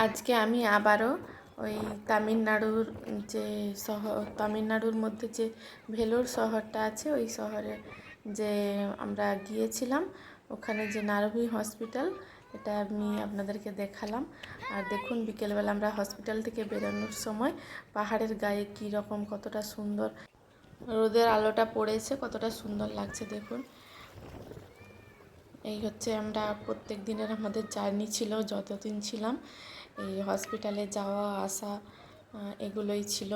আজকে আমি আবারও ওই তামিলনাড়ুর যে তামিলনাড়ুর মধ্যে যে ভেলোর শহরটা আছে ওই শহরে যে আমরা গিয়েছিলাম, ওখানে যে নারভি হসপিটাল, এটা আমি আপনাদেরকে দেখালাম। আর দেখুন বিকেলবেলা আমরা হসপিটাল থেকে বেরোনোর সময় পাহাড়ের গায়ে কী রকম কতটা সুন্দর রোদের আলোটা পড়েছে, কতটা সুন্দর লাগছে দেখুন। এই হচ্ছে আমরা প্রত্যেক দিনের আমাদের জার্নি ছিল, যতদিন ছিলাম এই হসপিটালে যাওয়া আসা এগুলোই ছিল।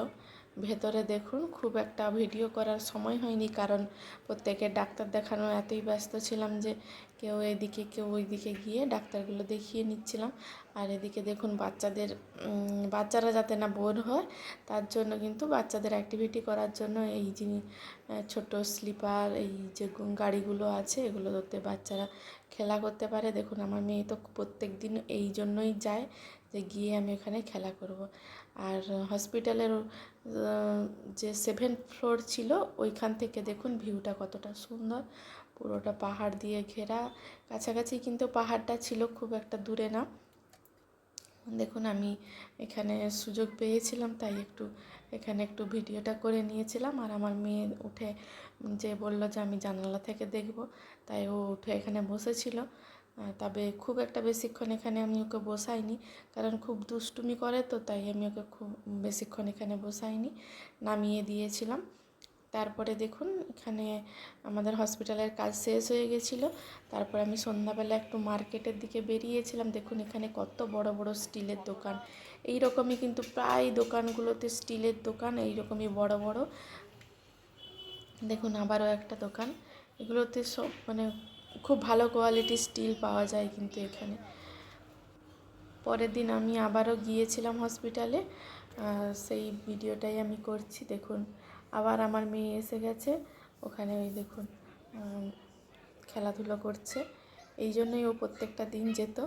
ভেতরে দেখুন খুব একটা ভিডিও করার সময় হয়নি, কারণ প্রত্যেকের ডাক্তার দেখানো এতই ব্যস্ত ছিলাম যে কেউ এদিকে কেউ ওইদিকে গিয়ে ডাক্তারগুলো দেখিয়ে নিচ্ছিলাম। আর এদিকে দেখুন বাচ্চারা যাতে না বোর হয় তার জন্য কিন্তু বাচ্চাদের অ্যাক্টিভিটি করার জন্য এই জিনিস ছোট স্লিপার, এই যে গাড়িগুলো আছে এগুলোতে বাচ্চারা খেলা করতে পারে। দেখুন আমার মেয়ে তো প্রত্যেক দিন এই জন্যই যায় যে গিয়ে আমি এখানে খেলা করব। আর হসপিটালের যে 7th ফ্লোর ছিল ওইখান থেকে দেখুন ভিউটা কতটা সুন্দর, পুরোটা পাহাড় দিয়ে ঘেরা, কাছাকাছি কিন্তু পাহাড়টা ছিল, খুব একটা দূরে না। দেখুন আমি এখানে সুযোগ পেয়েছিলাম তাই এখানে একটু ভিডিওটা করে নিয়েছিলাম। আর আমার মেয়ে উঠে যে বলল যে আমি জানালা থেকে দেখব, তাই ও উঠে এখানে বসেছিল। তবে খুব একটা বেশিক্ষণ এখানে আমি ওকে বসাইনি, কারণ খুব দুষ্টুমি করে তো, তাই আমি ওকে খুব বেশিক্ষণ এখানে বসাইনি, নামিয়ে দিয়েছিলাম। তারপরে দেখুন এখানে আমাদের হসপিটালের কাজ শেষ হয়ে গেছিলো। তারপর আমি সন্ধ্যাবেলা একটু মার্কেটের দিকে বেরিয়েছিলাম। দেখুন এখানে কত বড় বড় স্টিলের দোকান, এই রকমই কিন্তু প্রায় দোকানগুলোতে স্টিলের দোকান এইরকমই বড় বড়। দেখুন আবারও একটা দোকান, এগুলোতে সব খুব ভালো কোয়ালিটির স্টিল পাওয়া যায় কিন্তু এখানে। পরের দিন আমি আবারও গিয়েছিলাম হসপিটালে, সেই ভিডিওটাই আমি করছি। দেখুন আবার আমার মেয়ে এসে গেছে ওখানে, ওই দেখুন খেলাধুলো করছে। এই জন্যই ও প্রত্যেকটা দিন যেত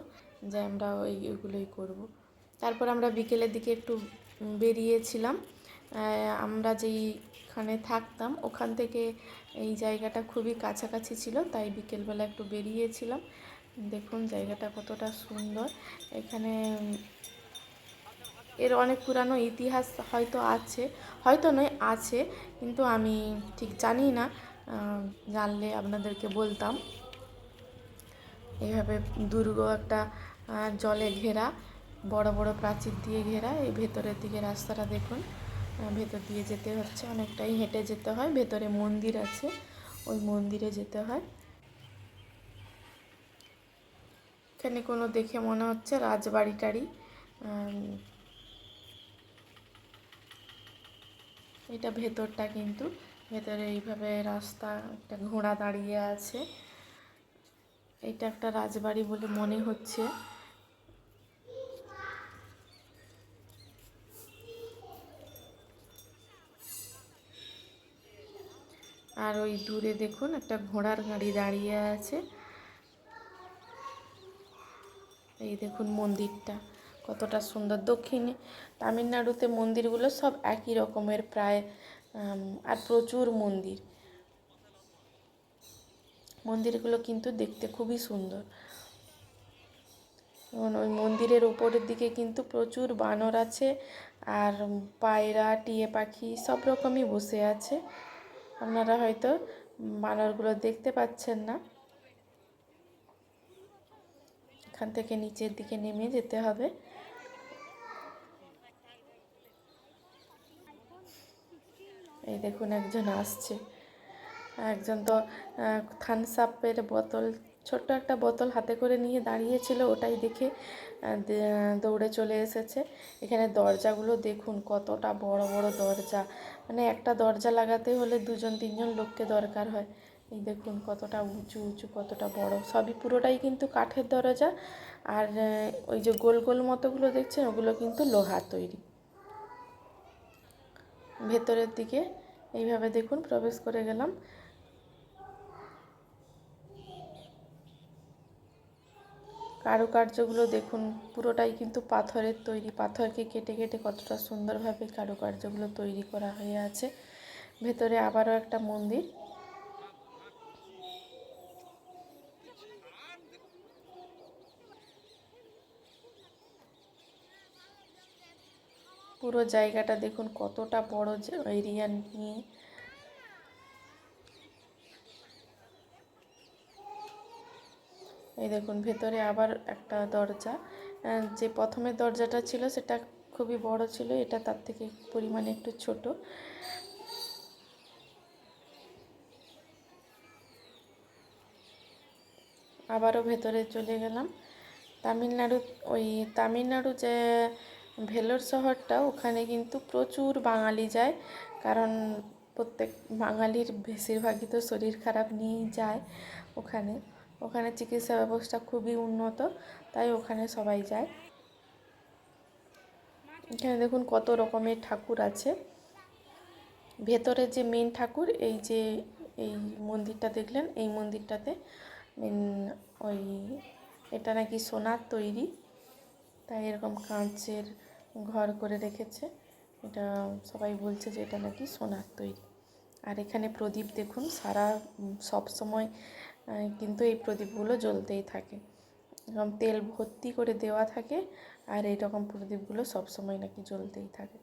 যে আমরা ওইগুলোই করব। তারপর আমরা বিকেলের দিকে একটু বেরিয়েছিলাম। আমরা যেইখানে থাকতাম ওখান থেকে এই জায়গাটা খুবই কাছাকাছি ছিল, তাই বিকেলবেলা একটু বেরিয়েছিলাম। দেখুন জায়গাটা কতটা সুন্দর। এখানে এর অনেক পুরানো ইতিহাস হয়তো আছে, হয়তো নয় আছে, কিন্তু আমি ঠিক জানি না, জানলে আপনাদেরকে বলতাম। এইভাবে দুর্গ একটা জলে ঘেরা, বড় বড় প্রাচীর দিয়ে ঘেরা। এই ভেতরের দিকে রাস্তাটা দেখুন, ভেতর দিয়ে যেতে হচ্ছে, অনেকটাই হেঁটে যেতে হয়। ভেতরে মন্দির আছে, ওই মন্দিরে যেতে হয়। এখানে কোনো দেখে মনে হচ্ছে রাজবাড়ি টাড়ি। এটা ভেতরটা, কিন্তু ভেতরে এইভাবে রাস্তা, একটা ঘোড়া দাঁড়িয়ে আছে। এটা একটা রাজবাড়ি বলে মনে হচ্ছে। আর ওই দূরে দেখুন একটা ঘোড়ার গাড়ি দাঁড়িয়ে আছে। এই দেখুন মন্দিরটা কতটা সুন্দর। দক্ষিণে তামিলনাড়ুতে মন্দিরগুলো সব একই রকমের প্রায়, আর প্রচুর মন্দিরগুলো কিন্তু দেখতে খুবই সুন্দর। ওই মন্দিরের উপরের দিকে কিন্তু প্রচুর বানর আছে, আর পায়রা, টিয়ে পাখি সব রকমই বসে আছে। আপনারা হয়তো বানরগুলো দেখতে পাচ্ছেন না। এখান থেকে নিচের দিকে নেমে যেতে হবে। এই দেখুন একজন আসছে, একজন তো থামস আপের বোতল, ছোট্ট একটা বোতল হাতে করে নিয়ে দাঁড়িয়েছিল, ওটাই দেখে দৌড়ে চলে এসেছে। এখানে দরজাগুলো দেখুন কতটা বড় বড় দরজা, একটা দরজা লাগাতে হলে 2-3জন লোককে দরকার হয়। এই দেখুন কতটা উঁচু উঁচু, কতটা বড়, সবই পুরোটাই কিন্তু কাঠের দরজা। আর ওই যে গোল গোল মতোগুলো দেখছেন ওগুলো কিন্তু লোহার তৈরি। ভেতরের দিকে এইভাবে দেখুন প্রবেশ করে গেলাম। কারুকার্যগুলো দেখুন পুরোটাই কিন্তু পাথরের তৈরি, পাথরকে কেটে কেটে কতটা সুন্দরভাবে কারুকার্যগুলো তৈরি করা হয়ে আছে। ভেতরে আবারও একটা মন্দির। পুরো জায়গাটা দেখুন কতটা বড় এরিয়া নিয়ে। এই দেখুন ভেতরে আবার একটা দরজা, যে প্রথমের দরজাটা ছিল সেটা খুবই বড় ছিল, এটা তার থেকে পরিমাণে একটু ছোট। আবারও ভেতরে চলে গেলাম। তামিলনাড়ু যে ভেলোর শহরটা, ওখানে কিন্তু প্রচুর বাঙালি যায়, কারণ প্রত্যেক বাঙালির বেশিরভাগই তো শরীর খারাপ নিয়েই যায় ওখানে। ওখানে চিকিৎসা ব্যবস্থা খুবই উন্নত, তাই ওখানে সবাই যায়। এখানে দেখুন কত রকমের ঠাকুর আছে। ভেতরে যে মেন ঠাকুর, এই মন্দিরটা দেখলেন, এই মন্দিরটাতে ওই এটা নাকি সোনার তৈরি, তাই এরকম কাঁচের ঘর করে রেখেছে। এটা সবাই বলছে যে এটা নাকি সোনার তৈরি। আর এখানে প্রদীপ দেখুন সব সময় কিন্তু এই প্রদীপগুলো জ্বলতেই থাকে, এরকম তেল ভর্তি করে দেওয়া থাকে, আর এইরকম প্রদীপগুলো সবসময় নাকি জ্বলতেই থাকে।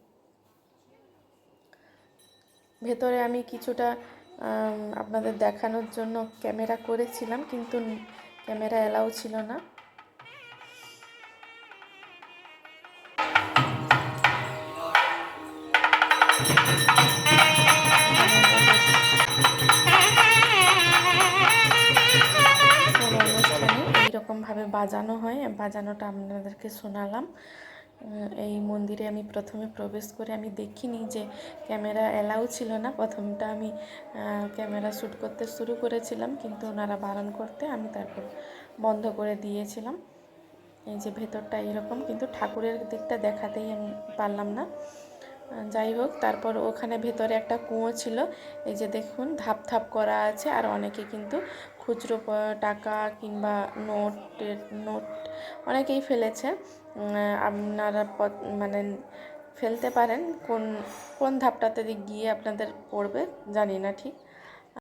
ভেতরে আমি কিছুটা আপনাদের দেখানোর জন্য ক্যামেরা করেছিলাম, কিন্তু ক্যামেরা অ্যালাউ ছিল না। অনুষ্ঠানে এইরকমভাবে বাজানো হয়, বাজানোটা আপনাদেরকে শোনালাম। এই মন্দিরে আমি প্রথমে প্রবেশ করে আমি দেখিনি যে ক্যামেরা অ্যালাউ ছিল না। প্রথমটা আমি ক্যামেরা শ্যুট করতে শুরু করেছিলাম, কিন্তু ওনারা বারণ করতে আমি তারপর বন্ধ করে দিয়েছিলাম। এই যে ভেতরটা এরকম, কিন্তু ঠাকুরের দিকটা দেখাতেই আমি পারলাম না। যাই হোক, তারপর ওখানে ভেতরে একটা কুয়ো ছিল, এই যে দেখুন ধাপ ধাপ করা আছে, আর অনেকে কিন্তু খুচরো টাকা কিংবা নোট অনেকেই ফেলেছে। আপনারা মানে ফেলতে পারেন, কোন ধাপটাতে গিয়ে আপনাদের পড়বে জানি না ঠিক।